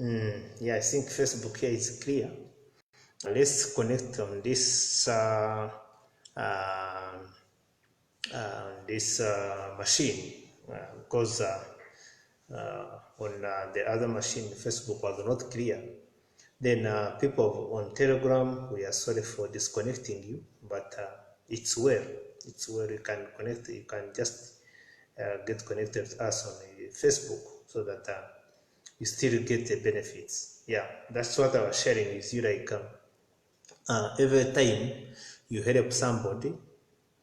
Yeah, I think Facebook here is clear. Let's connect on this machine because on the other machine, Facebook was not clear. Then people on Telegram, we are sorry for disconnecting you, but it's well. It's well. You can connect. You can just get connected with us on Facebook so that you still get the benefits. Yeah, that's what I was sharing with you. Like every time you help somebody,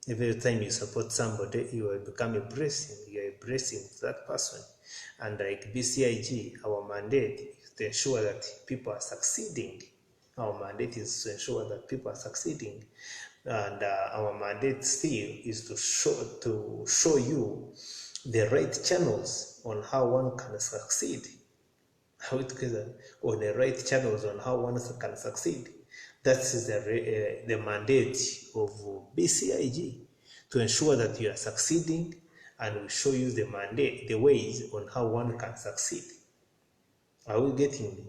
every time you support somebody, you will become a blessing. You are a blessing to that person. And like BCIG, our mandate is to ensure that people are succeeding. Our mandate is to ensure that people are succeeding. And our mandate still is to show you the right channels on how one can succeed. How it together on the right channels on how one can succeed. That is the mandate of BCIG, to ensure that you are succeeding, and we show you the mandate, the ways on how one can succeed. Are we getting me?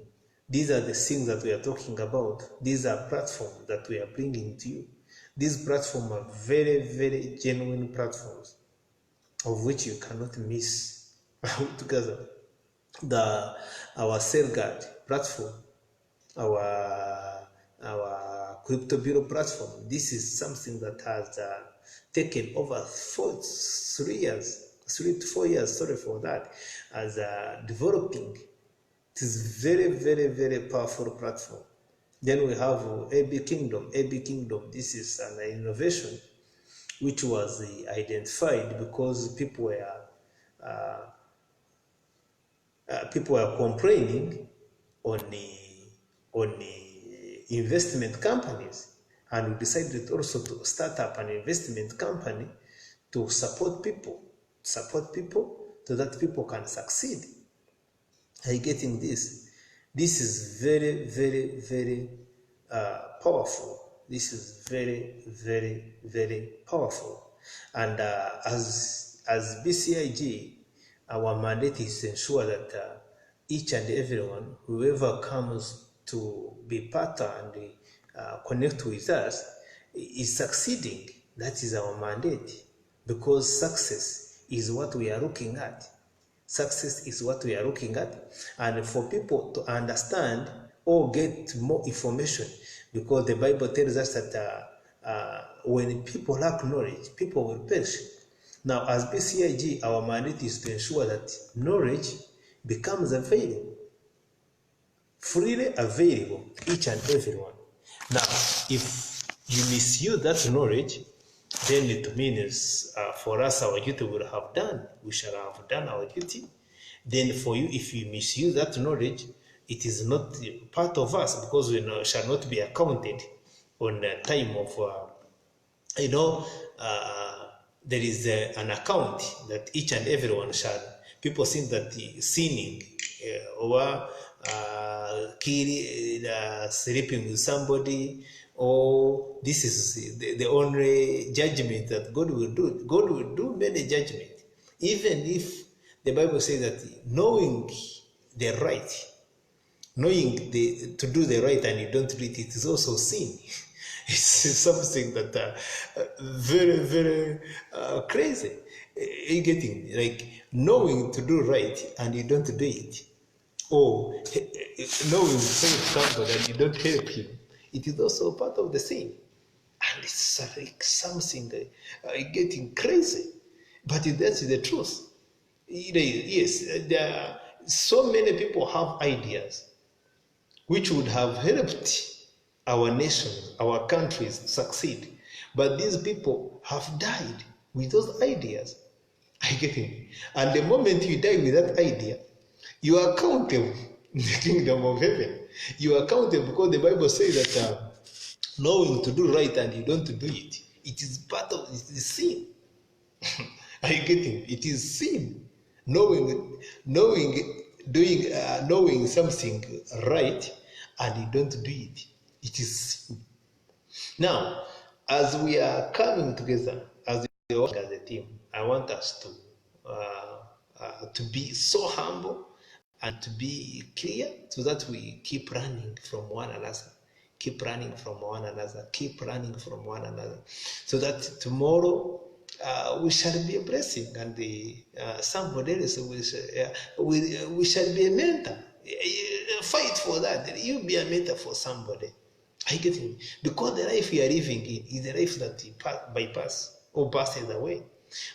These are the things that we are talking about. These are platforms that we are bringing to you. These platforms are very, very genuine platforms of which you cannot miss. Together, our Safeguard platform, our crypto bureau platform. This is something that has taken over 3 years, 3 to 4 years. Sorry for that, as developing. It is very, very, very powerful platform. Then we have AB Kingdom. AB Kingdom. This is an innovation which was identified because people were complaining on the investment companies, and we decided also to start up an investment company to support people so that people can succeed. Are you getting this? This is very, very, very powerful. This is very, very, very powerful. And as BCIG, our mandate is to ensure that each and everyone, whoever comes to be part and connect with us, is succeeding. That is our mandate, because success is what we are looking at. Success is what we are looking at, and for people to understand or get more information, because the Bible tells us that when people lack knowledge, people will perish. Now, as BCIG, our mandate is to ensure that knowledge becomes available, freely available, each and everyone. Now, if you misuse that knowledge, then it means for us, our duty will have done. We shall have done our duty. Then for you, if you misuse that knowledge, it is not part of us, because we shall not be accounted on the time of, there is an account that each and everyone shall. People think that sinning or sleeping with somebody, or this is the only judgment that God will do. God will do many judgments, even if the Bible says that knowing the right, to do the right and you don't do it, it is also sin. It's something that very, very crazy. You getting, like, knowing to do right and you don't do it, or knowing to help somebody and you don't help him, it is also part of the sin. And it's like something getting crazy, but that's the truth. Yes, there are so many people have ideas which would have helped our nation, our countries succeed, but these people have died with those ideas. I get it. And the moment you die with that idea, you are accountable in the kingdom of heaven. You are accountable, because the Bible says that knowing to do right and you don't do it, it is part of the sin. Are you getting? It is sin. Knowing something right and you don't do it, it is sin. Now, as we are coming together as a team, I want us to be so humble and to be clear, so that we keep running from one another, keep running from one another, keep running from one another, so that tomorrow we shall be a blessing, and somebody else we shall be a mentor. Fight for that. You be a mentor for somebody. I get it. Because the life you are living in is a life that you bypass or passes away.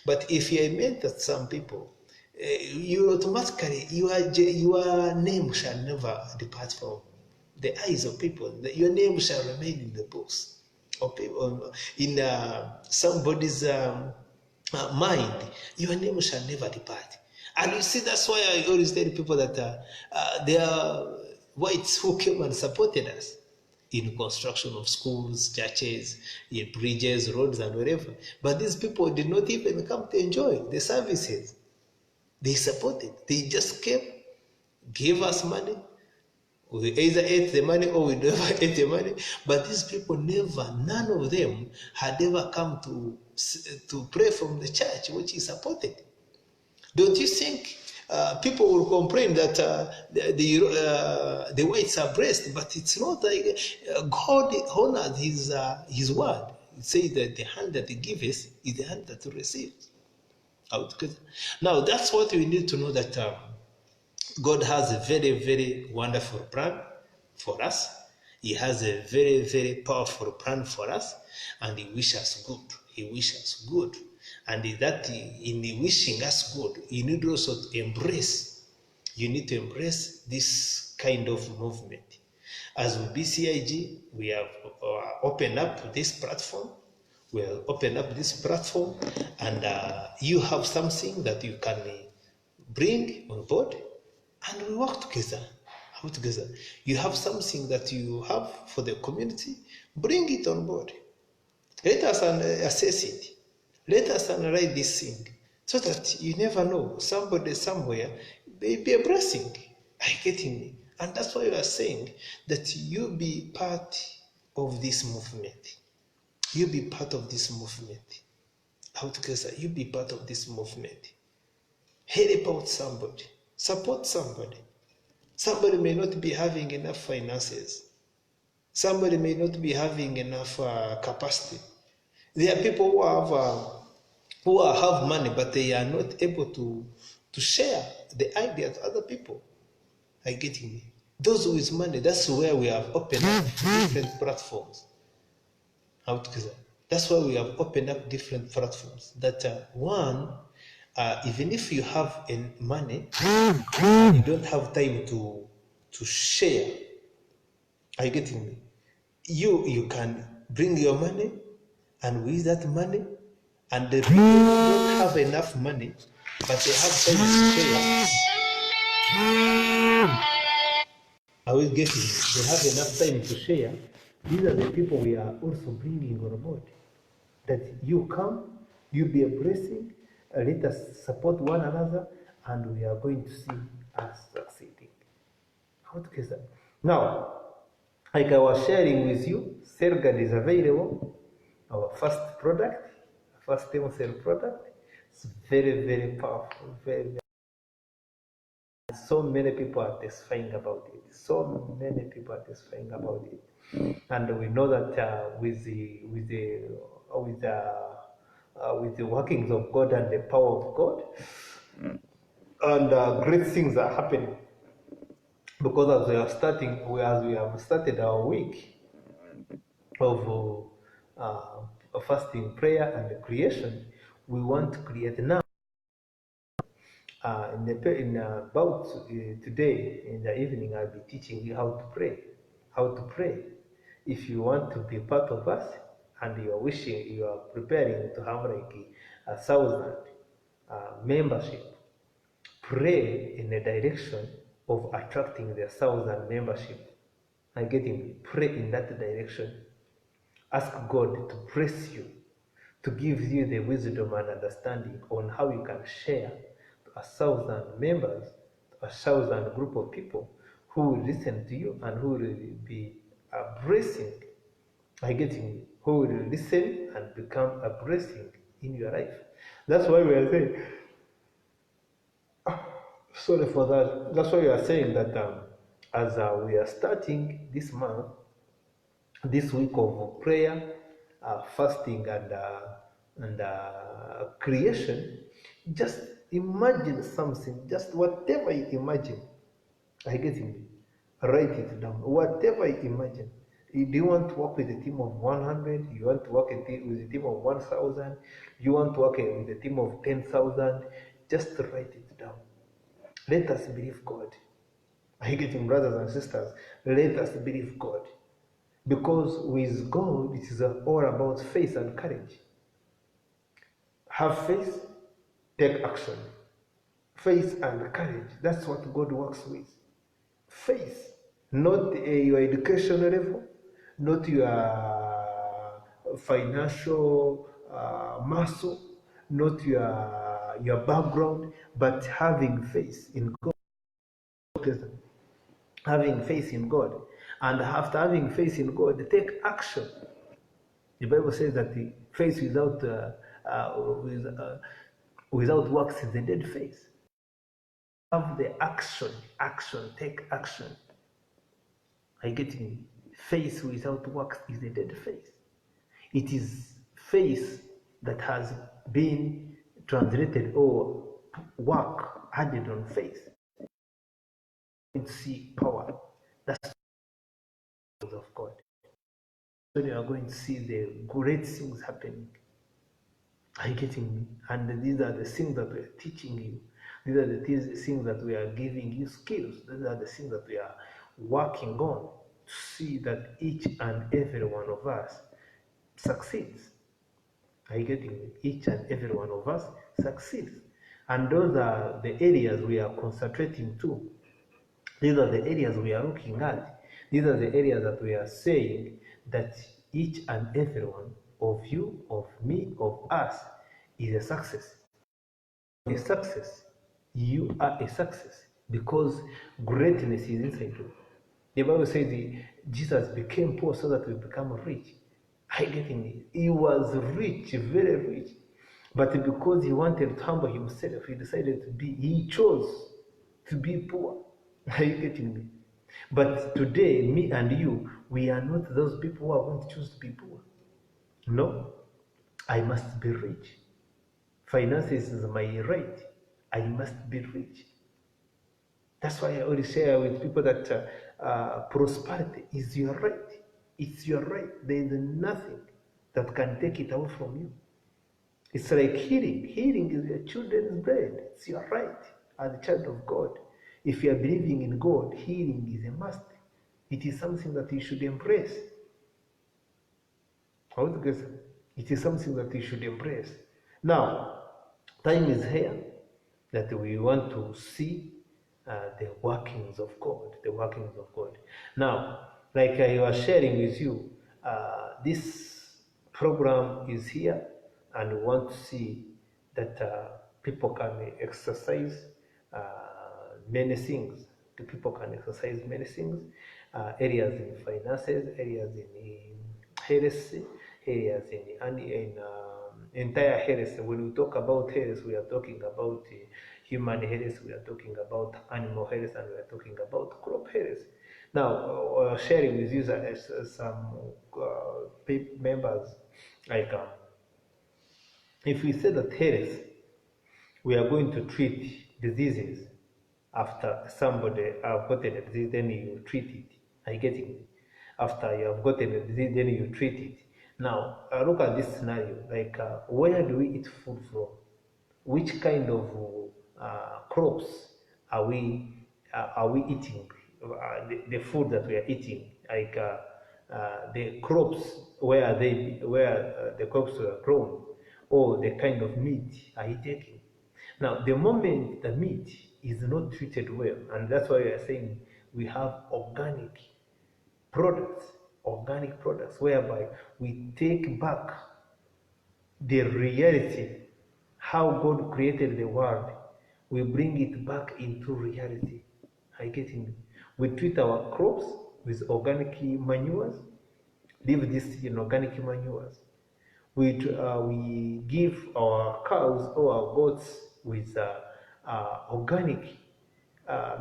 But if you are mentor to some people, you automatically, your name shall never depart from the eyes of people. Your name shall remain in the books of people, in somebody's mind. Your name shall never depart. And you see, that's why I always tell people that there are whites who came and supported us in construction of schools, churches, in bridges, roads, and wherever. But these people did not even come to enjoy the services. They supported. They just came, gave us money. We either ate the money or we never ate the money. But these people never, none of them had ever come to pray from the church, which is supported. Don't you think people will complain that the whites are blessed? But it's not like God honored his word. It says that the hand that he gives is the hand that receives. Now that's what we need to know, that God has a very, very wonderful plan for us. He has a very, very powerful plan for us, and He wishes us good. He wishes us good. And that in wishing us good, you need also to embrace. You need to embrace this kind of movement. As with Bcig, we have opened up this platform. We have opened up this platform, and you have something that you can bring on board, and we work together. Together. You have something that you have for the community, bring it on board. Let us assess it. Let us analyze this thing, so that you never know, somebody somewhere may be a blessing. Are you getting me? And that's why we are saying that you be part of this movement. You be part of this movement. Together, you be part of this movement. Help out somebody. Support somebody. Somebody may not be having enough finances. Somebody may not be having enough capacity. There are people who have money, but they are not able to share the idea to other people. Are you getting me? Those with money, that's where we have opened up different platforms. That's why we have opened up different platforms. That one, even if you have money, you don't have time to share. Are you getting me? You can bring your money, and with that money, and the people don't have enough money, but they have time to share. I will get it. They have enough time to share. These are the people we are also bringing on board. That you come, you be a blessing, let us support one another, and we are going to see us succeeding. Together. Now, like I was sharing with you, Sergad is available, our first product, first stem cell product. It's very, very powerful, very, very. So many people are testifying about it. So many people are testifying about it, and we know that with the workings of God and the power of God, and great things are happening. Because as we have started our week of fasting, prayer, and creation, we want to create now. About today in the evening, I'll be teaching you how to pray. How to pray. If you want to be part of us, and you are preparing to have like 1,000 membership, pray in the direction of attracting the 1,000 membership. And getting pray in that direction. Ask God to bless you, to give you the wisdom and understanding on how you can share to 1,000 members, to 1,000 group of people who will listen to you and who will be a blessing. I get you, who will listen and become a blessing in your life. That's why we are saying, Sorry for that. That's why you are saying that as we are starting this month, this week of prayer, fasting, and creation, just imagine something, just whatever you imagine. I get it. Write it down. Whatever you imagine. Do you want to work with a team of 100? You want to work with a team of 1,000? You want to work with a team of 10,000? Just write it down. Let us believe God. Are you getting, brothers and sisters? Let us believe God. Because with God, it is all about faith and courage. Have faith, take action. Faith and courage. That's what God works with. Faith, not your education level, not your financial muscle, not your background, but having faith in God. Having faith in God. And after having faith in God, take action. The Bible says that the faith without works is a dead faith. Have the action, take action. Are you getting me? Faith without works is a dead faith. It is faith that has been translated or work added on faith. You see power. That's the word of God. When you are going to see the great things happening. Are you getting me? And these are the things that we are teaching you. These are the things that we are giving you skills. These are the things that we are working on to see that each and every one of us succeeds. Are you getting me? Each and every one of us succeeds. And those are the areas we are concentrating to. These are the areas we are looking at. These are the areas that we are saying that each and every one of you, of me, of us is a success. A success. You are a success because greatness is inside you. The Bible says Jesus became poor so that we become rich. I getting it. He was rich, very rich. But because he wanted to humble himself, he chose to be poor. Are you getting me? But today, me and you, we are not those people who are going to choose to be poor. No, I must be rich. Finances is my right. I must be rich. That's why I always share with people that prosperity is your right. It's your right. There is nothing that can take it away from you. It's like healing. Healing is your children's bread. It's your right as a child of God. If you are believing in God, healing is a must. It is something that you should embrace. How would you guess? It is something that you should embrace. Now, time is here that we want to see the workings of God, the workings of God. Now, like I was sharing with you, this program is here, and we want to see that people can exercise many things. The people can exercise many things, areas in finances, areas in health, areas in entire health. When we talk about health, we are talking about human health, we are talking about animal health, and we are talking about crop health. Now, sharing with you some members, like if we say that health, we are going to treat diseases after somebody have gotten a disease, then you treat it. Are you getting it? After you have gotten a disease, then you treat it. Now, look at this scenario. Like, where do we eat food from? Which kind of crops are we eating? The food that we are eating, like the crops, where are they? Where the crops were grown, or the kind of meat are you taking? Now, the moment the meat is not treated well, and that's why we are saying we have products, organic products, whereby we take back the reality, how God created the world, we bring it back into reality. Are you getting me? We treat our crops with organic manures, leave this in organic manures. We give our cows or our goats with organic.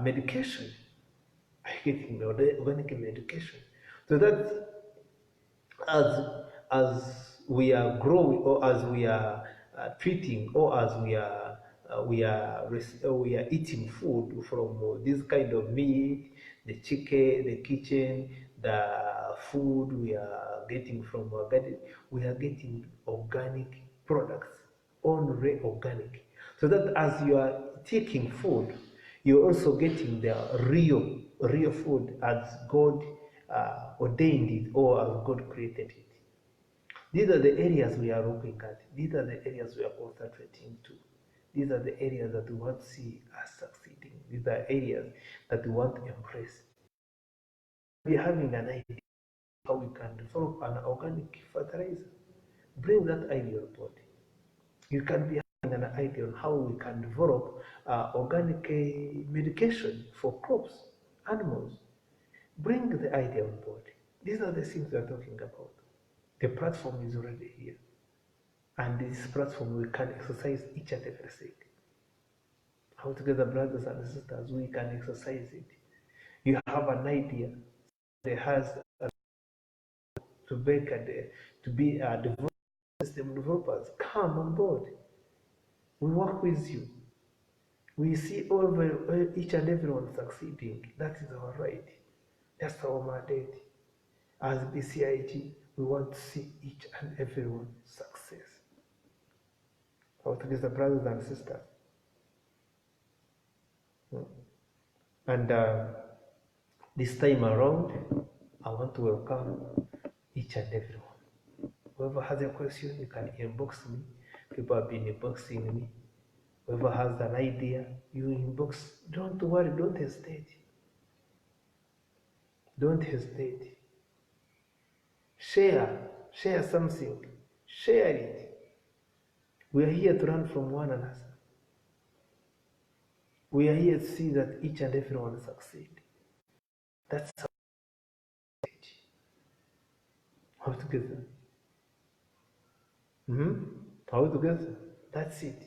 medication, are you getting me? Or the organic medication. So that as we are growing, or as we are treating, or as we are eating food from this kind of meat, the chicken, the kitchen, the food we are getting from our garden, we are getting organic products, only organic. So that as you are taking food, you're also getting the real food as God ordained it, or as God created it. These are the areas we are looking at. These are the areas we are concentrating to. These are the areas that we want to see us succeeding. These are areas that we want to embrace. We are having an idea how we can develop an organic fertilizer. Bring that idea on board. You can be having an idea on how we can develop organic medication for crops, animals. Bring the idea on board. These are the things we are talking about. The platform is already here. And this platform, we can exercise each and everything. How together, brothers and sisters, we can exercise it. You have an idea that has to make to be a development system developers. Come on board. We work with you. We see each and everyone succeeding. That is our right. That's our mandate. As BCIG, we want to see each and everyone success. How together, brothers and sisters. And this time around, I want to welcome each and everyone. Whoever has a question, you can inbox me. People have been inboxing me. Whoever has an idea, you inbox. Don't worry, don't hesitate. Don't hesitate. Share something. Share it. We are here to learn from one another. We are here to see that each and everyone succeed. That's how together. How together. That's it.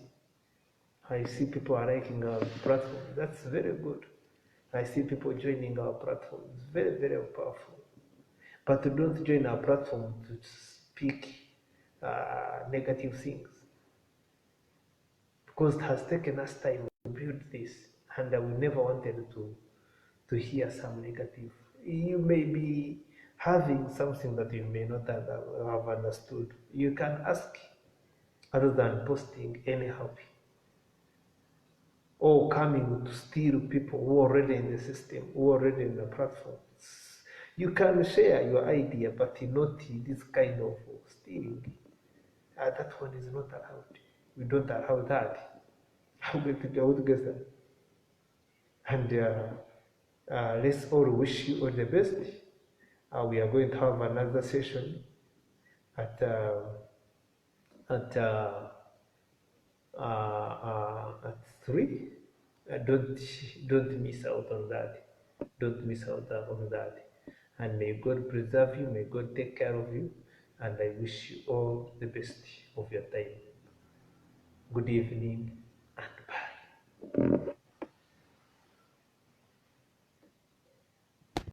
I see people are liking our platform. That's very good. I see people joining our platform. It's very, very powerful. But don't join our platform to speak negative things, because it has taken us time to build this, and we never wanted to hear some negative. You may be having something that you may not have understood. You can ask, other than posting anyhow, or coming to steal people who are already in the system, who are already in the platforms. You can share your idea, but not this kind of stealing. That one is not allowed. We don't allow that. I'm going to go together. And let's all wish you all the best. We are going to have another session at at uh, at 3. Don't miss out on that. Don't miss out on that. And may God preserve you. May God take care of you. And I wish you all the best of your time. Good evening.